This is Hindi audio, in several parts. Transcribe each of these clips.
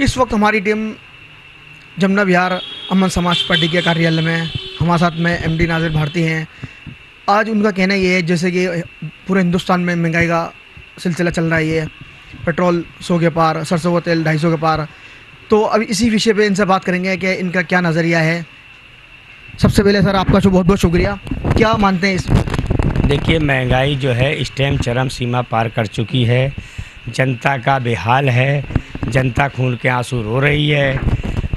इस वक्त हमारी टीम जमुना विहार अमन समाज पार्टी के कार्यालय में हमारे साथ में एमडी नाजिर भारती हैं। आज उनका कहना ये है जैसे कि पूरे हिंदुस्तान में महंगाई का सिलसिला चल रहा है, ये पेट्रोल 100 के पार, सरसों का तेल 250 के पार। तो अब इसी विषय पे इनसे बात करेंगे कि इनका क्या नज़रिया है। सबसे पहले सर आपका बहुत बहुत शुक्रिया, क्या मानते हैं इस? देखिए, महंगाई जो है इस टाइम चरम सीमा पार कर चुकी है। जनता का बेहाल है, जनता खून के आंसू रो रही है।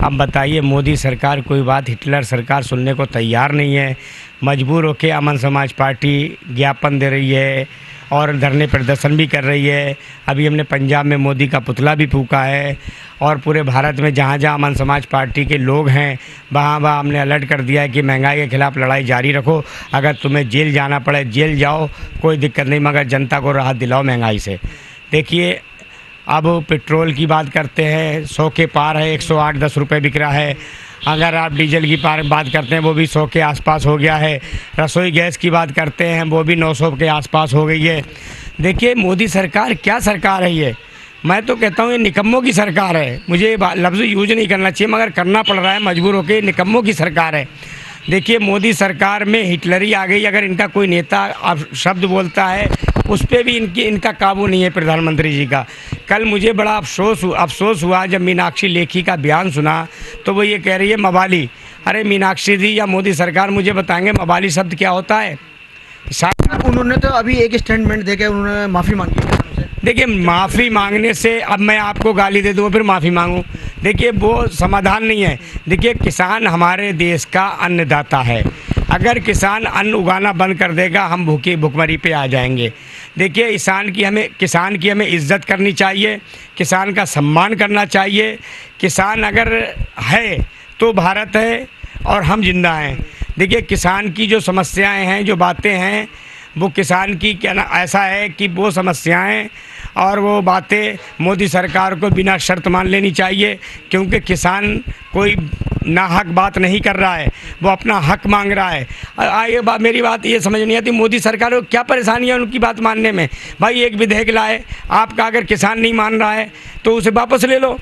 अब बताइए, मोदी सरकार कोई बात हिटलर सरकार सुनने को तैयार नहीं है। मजबूर होकर अमन समाज पार्टी ज्ञापन दे रही है और धरने प्रदर्शन भी कर रही है। अभी हमने पंजाब में मोदी का पुतला भी फूंका है और पूरे भारत में जहाँ जहाँ अमन समाज पार्टी के लोग हैं वहाँ हमने अलर्ट कर दिया है कि महंगाई के खिलाफ़ लड़ाई जारी रखो। अगर तुम्हें जेल जाना पड़े जेल जाओ, कोई दिक्कत नहीं, मगर जनता को राहत दिलाओ महंगाई से। देखिए, अब पेट्रोल की बात करते हैं, 100 के पार है, 108-10 रुपये बिक रहा है। अगर आप डीजल की बात करते हैं वो भी 100 के आसपास हो गया है। रसोई गैस की बात करते हैं वो भी 900 के आसपास हो गई है। देखिए, मोदी सरकार क्या सरकार है ये? मैं तो कहता हूँ ये निकम्मों की सरकार है। मुझे ये लफ्ज़ यूज नहीं करना चाहिए मगर करना पड़ रहा है मजबूर होकर। निकम्मों की सरकार है। देखिए, मोदी सरकार में हिटलरी आ गई। अगर इनका कोई नेता अब शब्द बोलता है उस पर भी इनका काबू नहीं है प्रधानमंत्री जी का। कल मुझे बड़ा अफसोस हुआ जब मीनाक्षी लेखी का बयान सुना तो वो ये कह रही है मवाली। अरे मीनाक्षी जी या मोदी सरकार मुझे बताएंगे मवाली शब्द क्या होता है? उन्होंने तो अभी एक स्टेटमेंट देकर उन्होंने माफ़ी मांगी है। देखिए, माफ़ी मांगने से अब मैं आपको गाली दे दूँ फिर माफ़ी मांगूँ, देखिए वो समाधान नहीं है। देखिए, किसान हमारे देश का अन्नदाता है। अगर किसान अन्न उगाना बंद कर देगा हम भुखमरी पे आ जाएंगे। देखिए, किसान की हमें इज्जत करनी चाहिए, किसान का सम्मान करना चाहिए। किसान अगर है तो भारत है और हम जिंदा हैं। देखिए, किसान की जो समस्याएं हैं, जो बातें हैं, वो किसान की क्या ना ऐसा है कि वो समस्याएं और वो बातें मोदी सरकार को बिना शर्त मान लेनी चाहिए, क्योंकि किसान कोई नाहक बात नहीं कर रहा है, वो अपना हक मांग रहा है। मेरी बात ये समझ नहीं आती मोदी सरकार को क्या परेशानी है उनकी बात मानने में। भाई एक विधेयक लाए, आपका अगर किसान नहीं मान रहा है तो उसे वापस ले लो,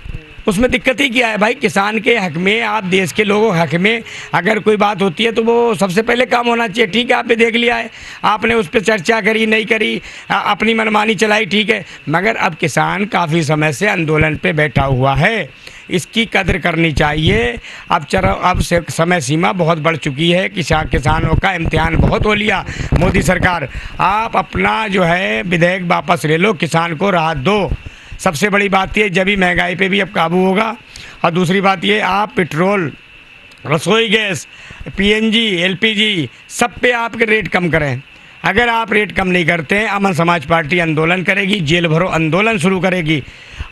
उसमें दिक्कत ही क्या है? भाई किसान के हक में, आप देश के लोगों के हक में अगर कोई बात होती है तो वो सबसे पहले काम होना चाहिए। ठीक है, आपने देख लिया है, आपने उस पर चर्चा करी नहीं करी, अपनी मनमानी चलाई, ठीक है, मगर अब किसान काफ़ी समय से आंदोलन पे बैठा हुआ है, इसकी कदर करनी चाहिए। अब समय सीमा बहुत बढ़ चुकी है, किसानों का इम्तिहान बहुत हो लिया। मोदी सरकार, आप अपना जो है विधेयक वापस ले लो, किसान को राहत दो। सबसे बड़ी बात ये, जब भी महंगाई पे भी अब काबू होगा। और दूसरी बात ये, आप पेट्रोल, रसोई गैस, पीएनजी, एलपीजी सब पे आपके रेट कम करें। अगर आप रेट कम नहीं करते हैं, अमन समाज पार्टी आंदोलन करेगी, जेल भरो आंदोलन शुरू करेगी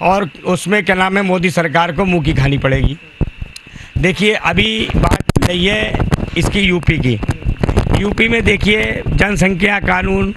और उसमें क्या नाम है, मोदी सरकार को मुँह की खानी पड़ेगी। देखिए, अभी बात रही है इसकी यूपी की। यूपी में देखिए जनसंख्या कानून,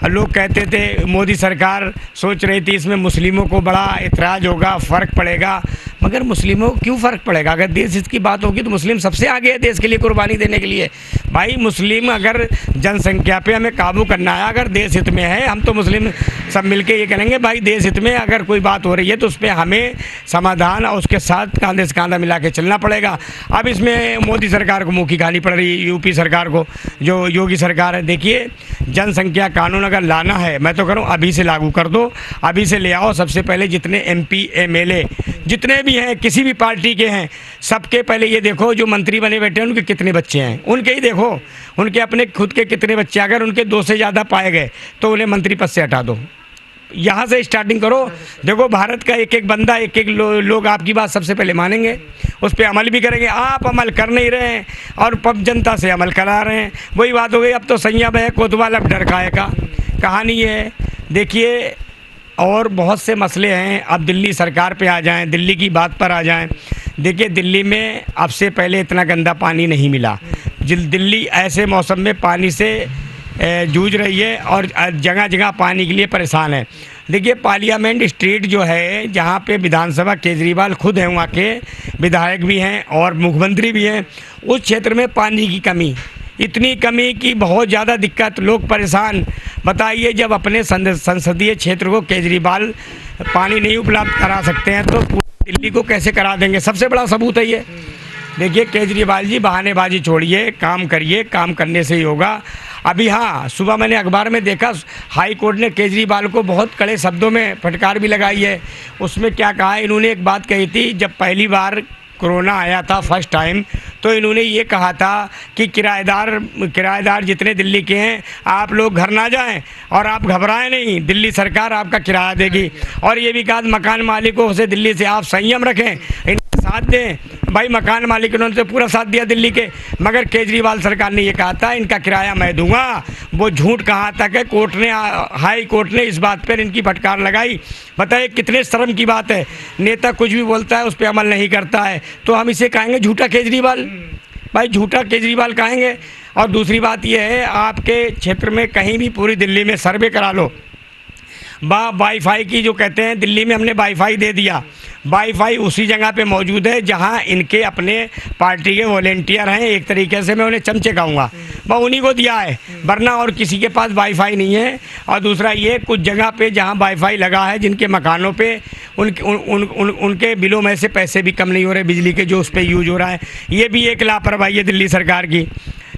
लोग कहते थे मोदी सरकार सोच रही थी इसमें मुस्लिमों को बड़ा एतराज़ होगा, फ़र्क पड़ेगा, मगर मुस्लिमों को क्यों फ़र्क पड़ेगा? अगर देश हित की बात होगी तो मुस्लिम सबसे आगे है देश के लिए कुर्बानी देने के लिए। भाई मुस्लिम अगर जनसंख्या पे हमें काबू करना है, अगर देश हित में है, हम तो मुस्लिम सब मिलके ये करेंगे भाई देश हित में अगर कोई बात हो रही है तो उस पर हमें समाधान और उसके साथ कांधे से कांधा मिला के चलना पड़ेगा। अब इसमें मोदी सरकार को मुँह की खानी पड़ रही है, यूपी सरकार को, जो योगी सरकार है। देखिए, जनसंख्या कानून अगर लाना है, मैं तो करूँ अभी से लागू कर दो, अभी से ले आओ। सबसे पहले जितने एमपी एमएलए जितने भी हैं, किसी भी पार्टी के हैं, सबके पहले ये देखो जो मंत्री बने बैठे हैं उनके कितने बच्चे हैं, उनके ही देखो, उनके अपने खुद के कितने बच्चे। अगर उनके 2 से ज़्यादा पाए गए तो उन्हें मंत्री पद से हटा दो। यहाँ से स्टार्टिंग करो। देखो, भारत का एक एक बंदा, एक एक लोग आपकी बात सबसे पहले मानेंगे, उस पर अमल भी करेंगे। आप अमल कर नहीं रहे हैं और पब जनता से अमल करा रहे हैं। वही बात हो गई, अब तो सैया बह कोतवाल अब डर खाए का कहानी है। देखिए, और बहुत से मसले हैं। अब दिल्ली सरकार पे आ जाएं, दिल्ली की बात पर आ जाएं। देखिए, दिल्ली में अब से पहले इतना गंदा पानी नहीं मिला। दिल्ली ऐसे मौसम में पानी से जूझ रही है और जगह जगह पानी के लिए परेशान है। देखिए, पार्लियामेंट स्ट्रीट जो है, जहाँ पे विधानसभा केजरीवाल खुद हैं, वहाँ के विधायक भी हैं और मुख्यमंत्री भी हैं, उस क्षेत्र में पानी की कमी, इतनी कमी की बहुत ज़्यादा दिक्कत, लोग परेशान। बताइए, जब अपने संसदीय क्षेत्र को केजरीवाल पानी नहीं उपलब्ध करा सकते हैं तो दिल्ली को कैसे करा देंगे, सबसे बड़ा सबूत है ये। देखिए केजरीवाल जी, बहानेबाजी छोड़िए, काम करिए, काम करने से ही होगा। अभी हाँ, सुबह मैंने अखबार में देखा हाई कोर्ट ने केजरीवाल को बहुत कड़े शब्दों में फटकार भी लगाई है। उसमें क्या कहा, इन्होंने एक बात कही थी, जब पहली बार कोरोना आया था फर्स्ट टाइम, तो इन्होंने ये कहा था कि किराएदार जितने दिल्ली के हैं आप लोग घर ना जाएं और आप घबराएं नहीं, दिल्ली सरकार आपका किराया देगी। और ये भी कहा मकान मालिकों से दिल्ली से आप संयम रखें, इनका साथ दें। भाई मकान मालिक उन्होंने तो पूरा साथ दिया दिल्ली के, मगर केजरीवाल सरकार ने ये कहा था इनका किराया मैं दूंगा। वो झूठ कहाँ तक है, कोर्ट ने, हाई कोर्ट ने इस बात पर इनकी फटकार लगाई। बताइए कितने शर्म की बात है, नेता कुछ भी बोलता है उस पर अमल नहीं करता है, तो हम इसे कहेंगे झूठा केजरीवाल। भाई झूठा केजरीवाल कहेंगे। और दूसरी बात यह है, आपके क्षेत्र में कहीं भी पूरी दिल्ली में सर्वे करा लो, वाईफाई की जो कहते हैं, दिल्ली में हमने वाईफाई दे दिया, वाईफाई उसी जगह पे मौजूद है जहां इनके अपने पार्टी के वॉलेंटियर हैं, एक तरीके से मैं उन्हें चमचे कहूँगा, वह उन्हीं को दिया है, वरना और किसी के पास वाईफाई नहीं है। और दूसरा ये, कुछ जगह पे जहां वाईफाई लगा है, जिनके मकानों पे उनके बिलों में से पैसे भी कम नहीं हो रहे बिजली के, जो उस पर यूज हो रहा है। ये भी एक लापरवाही है दिल्ली सरकार की।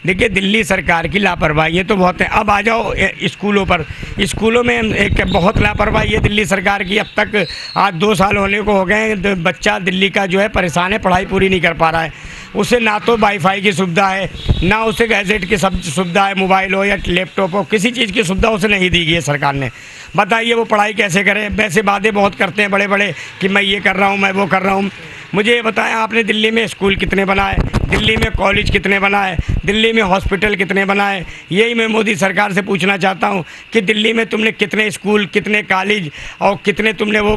देखिए दिल्ली सरकार की लापरवाही तो बहुत है। अब आ जाओ स्कूलों पर, स्कूलों में एक बहुत लापरवाही है दिल्ली सरकार की। अब तक आज 2 साल होने को हो गए, तो बच्चा दिल्ली का जो है परेशान है, पढ़ाई पूरी नहीं कर पा रहा है। उसे ना तो वाईफाई की सुविधा है, ना उसे गैजेट की सब सुविधा है, मोबाइल हो या लैपटॉप हो, किसी चीज़ की सुविधा उसे नहीं दी गई है सरकार ने। बताइए वो पढ़ाई कैसे करे। वैसे वादे बहुत करते हैं बड़े बड़े कि मैं ये कर रहा हूँ, मैं वो कर रहा हूँ। मुझे ये बताएं, आपने दिल्ली में स्कूल कितने बनाए, दिल्ली में कॉलेज कितने बनाए, दिल्ली में हॉस्पिटल कितने बनाए? यही मैं मोदी सरकार से पूछना चाहता हूँ कि दिल्ली में तुमने कितने स्कूल, कितने कॉलेज और कितने तुमने वो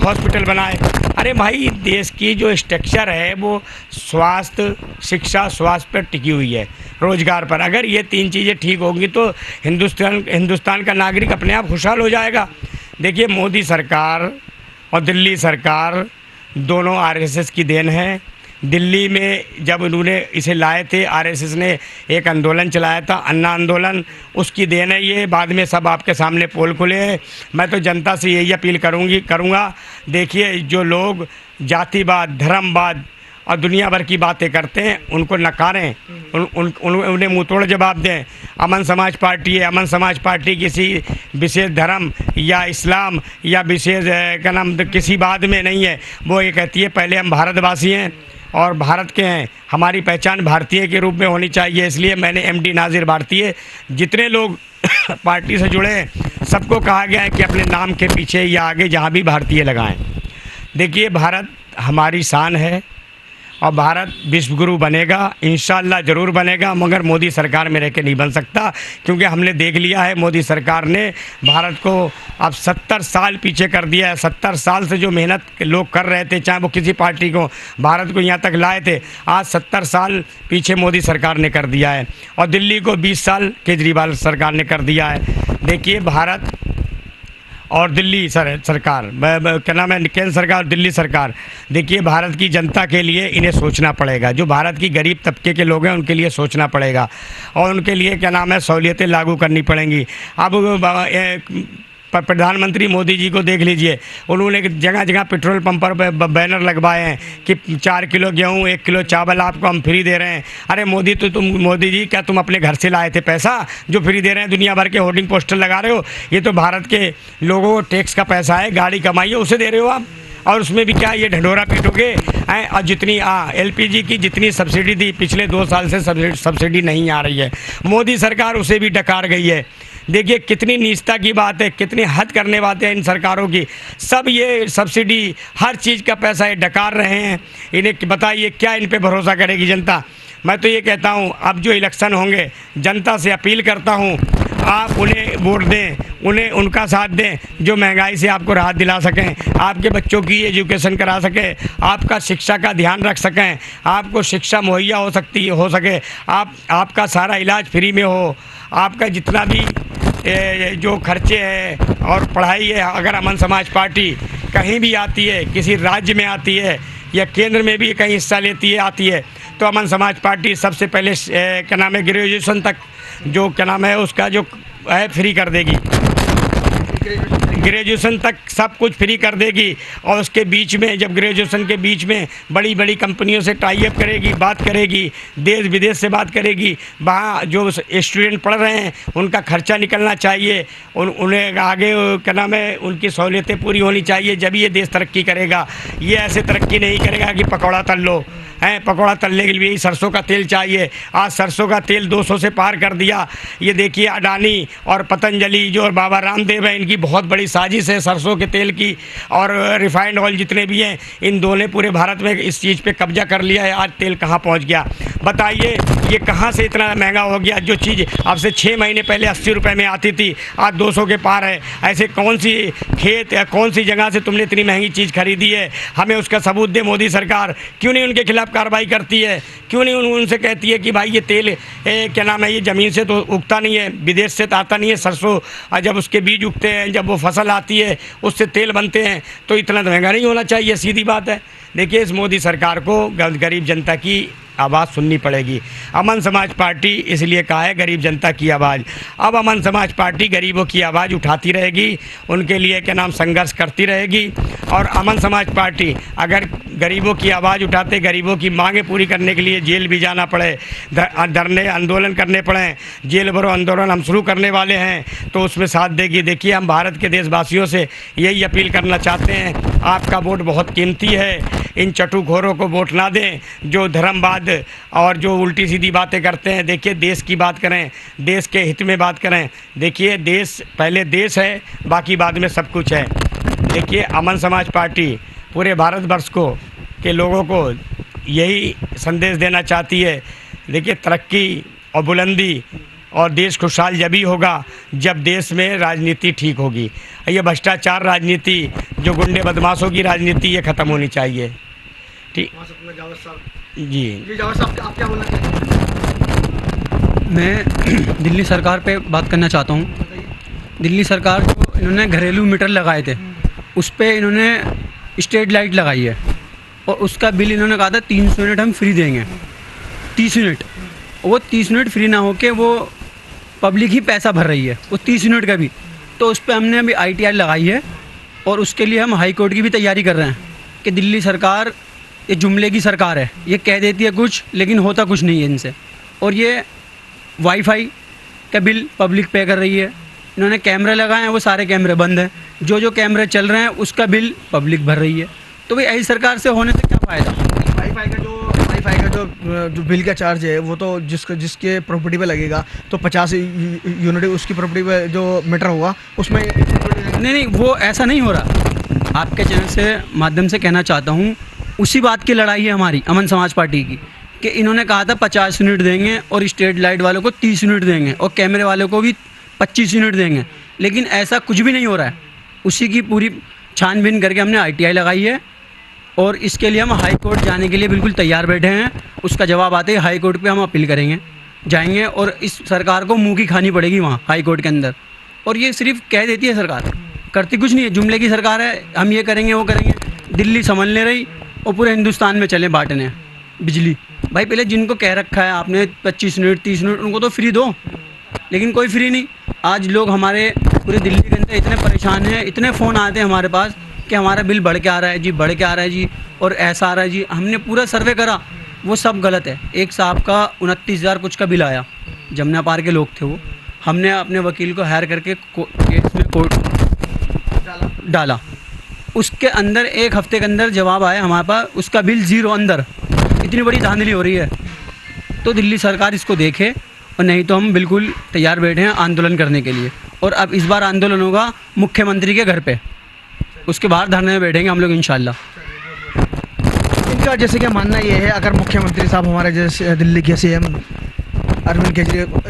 हॉस्पिटल बनाए? अरे भाई, देश की जो स्ट्रक्चर है वो स्वास्थ्य, शिक्षा, स्वास्थ्य पर टिकी हुई है, रोजगार पर। अगर ये 3 चीज़ें ठीक होंगी तो हिंदुस्तान का नागरिक अपने आप खुशहाल हो जाएगा। देखिए मोदी सरकार और दिल्ली सरकार दोनों आरएसएस की देन है। दिल्ली में जब उन्होंने इसे लाए थे, आरएसएस ने एक आंदोलन चलाया था, अन्ना आंदोलन, उसकी देन है ये। बाद में सब आपके सामने पोल खुले हैं। मैं तो जनता से यही अपील करूँगा, देखिए जो लोग जातिवाद, धर्मवाद और दुनिया भर की बातें करते हैं उनको नकारें, उन्हें मुंहतोड़ जवाब दें। अमन समाज पार्टी है, अमन समाज पार्टी किसी विशेष धर्म या इस्लाम या विशेष क्या नाम किसी बाद में नहीं है। वो ये कहती है पहले हम भारतवासी हैं और भारत के हैं, हमारी पहचान भारतीय के रूप में होनी चाहिए। इसलिए मैंने एमडी नाजिर भारतीय, जितने लोग पार्टी से जुड़े हैं सबको कहा गया है कि अपने नाम के पीछे या आगे जहाँ भी भारतीय लगाएं। देखिए भारत हमारी शान है और भारत विश्वगुरु बनेगा, इंशाअल्लाह ज़रूर बनेगा, मगर मोदी सरकार में रह के नहीं बन सकता। क्योंकि हमने देख लिया है मोदी सरकार ने भारत को अब 70 साल पीछे कर दिया है। 70 साल से जो मेहनत लोग कर रहे थे, चाहे वो किसी पार्टी को, भारत को यहाँ तक लाए थे, आज 70 साल पीछे मोदी सरकार ने कर दिया है। और दिल्ली को 20 साल केजरीवाल सरकार ने कर दिया है। देखिए भारत और दिल्ली सरकार, क्या नाम है, केंद्र सरकार और दिल्ली सरकार, देखिए भारत की जनता के लिए इन्हें सोचना पड़ेगा। जो भारत की गरीब तबके के लोग हैं उनके लिए सोचना पड़ेगा और उनके लिए क्या नाम है, सहूलियतें लागू करनी पड़ेंगी। अब प्रधानमंत्री मोदी जी को देख लीजिए, उन्होंने जगह जगह पेट्रोल पंप पर बैनर लगवाए हैं कि 4 किलो गेहूँ, 1 किलो चावल आपको हम फ्री दे रहे हैं। अरे मोदी जी, क्या तुम अपने घर से लाए थे पैसा जो फ्री दे रहे हैं? दुनिया भर के होर्डिंग पोस्टर लगा रहे हो। ये तो भारत के लोगों को टैक्स का पैसा है, गाड़ी कमाई है, उसे दे रहे हो आप। और उसमें भी क्या ये ढंढोरा पीटोगे? और जितनी एलपीजी की जितनी सब्सिडी थी, पिछले 2 साल से सब्सिडी नहीं आ रही है। मोदी सरकार उसे भी डकार गई है। देखिए कितनी नीचता की बात है, कितनी हद करने बातें हैं इन सरकारों की। सब ये सब्सिडी, हर चीज़ का पैसा ये डकार रहे हैं। इन्हें बताइए क्या इन पे भरोसा करेगी जनता? मैं तो ये कहता हूँ, अब जो इलेक्शन होंगे, जनता से अपील करता हूँ, आप उन्हें वोट दें, उन्हें उनका साथ दें जो महंगाई से आपको राहत दिला सकें, आपके बच्चों की एजुकेशन करा सके, आपका शिक्षा का ध्यान रख सकें, आपको शिक्षा मुहैया हो सके, आपका सारा इलाज फ्री में हो, आपका जितना भी जो खर्चे हैं और पढ़ाई है। अगर अमन समाज पार्टी कहीं भी आती है, किसी राज्य में आती है या केंद्र में भी कहीं हिस्सा लेती है, आती है, तो अमन समाज पार्टी सबसे पहले क्या नाम है, ग्रेजुएशन तक जो क्या नाम है उसका जो है फ्री कर देगी। ग्रेजुएशन तक सब कुछ फ्री कर देगी, और उसके बीच में जब ग्रेजुएशन के बीच में बड़ी बड़ी कंपनियों से टाई अप करेगी, बात करेगी, देश विदेश से बात करेगी, वहाँ जो स्टूडेंट पढ़ रहे हैं उनका खर्चा निकलना चाहिए, उन्हें आगे क्या नाम है उनकी सहूलियतें पूरी होनी चाहिए, जब ये देश तरक्की करेगा। ये ऐसे तरक्की नहीं करेगा कि पकौड़ा तल लो हैं, पकौड़ा तलने के लिए सरसों का तेल चाहिए। आज सरसों का तेल 200 से पार कर दिया। ये देखिए अडानी और पतंजलि जो बाबा रामदेव हैं, इनकी बहुत बड़ी साजिश है सरसों के तेल की, और रिफाइंड ऑयल जितने भी हैं, इन दोनों ने पूरे भारत में इस चीज़ पे कब्जा कर लिया है। आज तेल कहाँ पहुँच गया बताइए, ये कहाँ से इतना महंगा हो गया? जो चीज़ अब से 6 महीने पहले 80 रुपये में आती थी, आज 200 के पार है। ऐसे कौन सी खेत या कौन सी जगह से तुमने इतनी महंगी चीज़ खरीदी है? हमें उसका सबूत दे मोदी सरकार। क्यों नहीं उनके खिलाफ कार्रवाई करती है? क्यों नहीं उनसे कहती है कि भाई ये तेल क्या नाम है, ये ज़मीन से तो उगता नहीं है, विदेश से तो आता नहीं है। सरसों जब उसके बीज उगते हैं, जब वो फसल आती है, उससे तेल बनते हैं, तो इतना तो महंगा नहीं होना चाहिए, सीधी बात है। देखिए, इस मोदी सरकार को गरीब जनता की आवाज़ सुननी पड़ेगी। अमन समाज पार्टी इसलिए कहा है गरीब जनता की आवाज़। अब अमन समाज पार्टी गरीबों की आवाज़ उठाती रहेगी, उनके लिए क्या नाम संघर्ष करती रहेगी। और अमन समाज पार्टी अगर गरीबों की आवाज़ उठाते, गरीबों की मांगें पूरी करने के लिए जेल भी जाना पड़े, धरने आंदोलन करने पड़े, जेल भरो आंदोलन हम शुरू करने वाले हैं, तो उसमें साथ देगी। देखिए, हम भारत के देशवासियों से यही अपील करना चाहते हैं, आपका वोट बहुत कीमती है। इन चटुखोरों को वोट ना दें जो धर्मवाद और जो उल्टी सीधी बातें करते हैं। देखिए, देश की बात करें, देश के हित में बात करें। देखिए, देश पहले देश है, बाकी बाद में सब कुछ है। देखिए, अमन समाज पार्टी पूरे भारतवर्ष को के लोगों को यही संदेश देना चाहती है। देखिए, तरक्की और बुलंदी और देश खुशहाल जब ही होगा जब देश में राजनीति ठीक होगी। ये भ्रष्टाचार राजनीति, जो गुंडे बदमाशों की राजनीति, ये ख़त्म होनी चाहिए। ठीक जी जावेद साहब, आप क्या बोलना चाहते हैं? मैं दिल्ली सरकार पे बात करना चाहता हूँ। दिल्ली सरकार जो इन्होंने घरेलू मीटर लगाए थे, उस पर इन्होंने स्ट्रीट लाइट लगाई है, और उसका बिल इन्होंने कहा था 300 यूनिट हम फ्री देंगे, 30 यूनिट। वो 30 यूनिट फ्री ना होके वो पब्लिक ही पैसा भर रही है, वो 30 यूनिट का भी। तो उस पर हमने अभी ITI लगाई है, और उसके लिए हम हाई कोर्ट की भी तैयारी कर रहे हैं कि दिल्ली सरकार ये जुमले की सरकार है, ये कह देती है कुछ लेकिन होता कुछ नहीं है इनसे। और ये वाईफाई का बिल पब्लिक पे कर रही है। इन्होंने कैमरे लगाए हैं, वो सारे कैमरे बंद हैं। जो कैमरे चल रहे हैं उसका बिल पब्लिक भर रही है। तो भाई ऐसी सरकार से होने से क्या फ़ायदा? वाईफाई का जो बिल का चार्ज है, वो तो जिसके प्रॉपर्टी पे लगेगा, तो 50 यूनिट उसकी प्रॉपर्टी पे जो मीटर होगा उसमें नहीं, वो ऐसा नहीं हो रहा। आपके चैनल से माध्यम से कहना चाहता हूँ, उसी बात की लड़ाई है हमारी अमन समाज पार्टी की, कि इन्होंने कहा था 50 यूनिट देंगे, और स्ट्रीट लाइट वालों को 30 यूनिट देंगे, और कैमरे वालों को भी 25 यूनिट देंगे, लेकिन ऐसा कुछ भी नहीं हो रहा है। उसी की पूरी छानबीन करके हमने ITI लगाई है, और इसके लिए हम हाई कोर्ट जाने के लिए बिल्कुल तैयार बैठे हैं। उसका जवाब आते ही हाई कोर्ट पे हम अपील करेंगे, जाएंगे, और इस सरकार को मुँह की खानी पड़ेगी वहाँ हाई कोर्ट के अंदर। और ये सिर्फ कह देती है सरकार, करती कुछ नहीं है। जुमले की सरकार है, हम ये करेंगे वो करेंगे। दिल्ली संभल ले रही और पूरे हिंदुस्तान में चले बांटने बिजली। भाई, पहले जिनको कह रखा है आपने 25 यूनिट 30 यूनिट, उनको तो फ्री दो, लेकिन कोई फ्री नहीं। आज लोग हमारे पूरे दिल्ली के अंदर इतने परेशान हैं, इतने फ़ोन आते हैं हमारे पास कि हमारा बिल बढ़ के आ रहा है जी, बढ़ के आ रहा है जी, और ऐसा आ रहा है जी। हमने पूरा सर्वे करा, वो सब गलत है। एक साहब का 29,000 कुछ का बिल आया, जमुना पार के लोग थे वो। हमने अपने वकील को हायर करके केस में कोर्ट डाला, उसके अंदर 1 हफ्ते के अंदर जवाब आया हमारे पास, उसका बिल 0 अंदर। इतनी बड़ी धांधली हो रही है। तो दिल्ली सरकार इसको देखे, और नहीं तो हम बिल्कुल तैयार बैठे हैं आंदोलन करने के लिए। और अब इस बार आंदोलन होगा मुख्यमंत्री के घर पे, उसके बाहर धरने में बैठेंगे हम लोग इंशाल्लाह। इनका जैसे कि मानना ये है, अगर मुख्यमंत्री साहब हमारे जैसे दिल्ली के CM अरविंद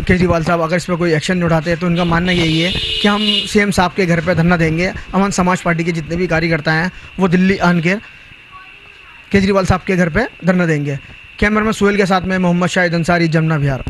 केजरीवाल साहब अगर इस पर कोई एक्शन नहीं उठाते, तो इनका मानना यही है कि हम CM साहब के घर पे धरना देंगे। अमन समाज पार्टी के जितने भी कार्यकर्ता हैं वो दिल्ली आन के केजरीवाल साहब के घर पे धरना देंगे। कैमरा में सुहेल के साथ में मोहम्मद शाहिद अंसारी, जमुना बिहार।